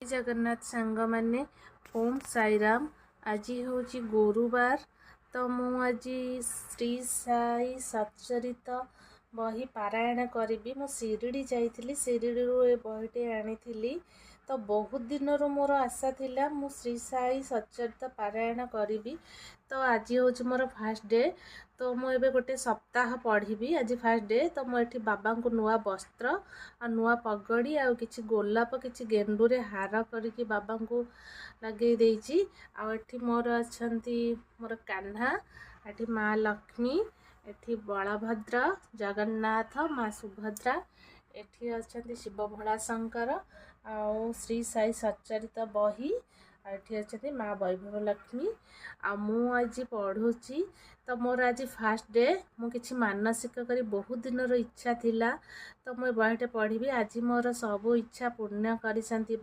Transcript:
जगन्नाथ सांग मैंने ओम साईराम। आज हूँ गुरुवार तो मु आज श्री साई सच्चरित बही पारायण करी। मु शिरडी जाइली, शिरडी ए बहीटे आनी तो बहुत दिन मोर आशा थिला मु श्री साई सच्चरित पारायण करी। तो आज हूँ मोर फास्ट डे। तो मुझे गोटे सप्ताह पढ़ी। आज फास्ट डे तो मुझे बाबा को नुआ वस्त्र आ नुआ पगड़ी आ किछि गोलाप किछि गेंडू रे हार करके बाबा को लगे देइछि। आ एठी मोर अछंती मोर कान्हा, एठी माँ लक्ष्मी, एठी बलभद्र, जगन्नाथ, माँ सुभद्रा, एठी अछंती शिव भोला शंकर आ श्री साई सच्चरित बही, एठी अछंती माँ वैभव लक्ष्मी। आ मु आज पढ़ुची तो मोर आज फास्ट डे। मु किछि मानसिक करी बहुत दिन इच्छा थिला तो मु बहीटे पढ़ी। आज मोर सब इच्छा पूर्ण करिसंती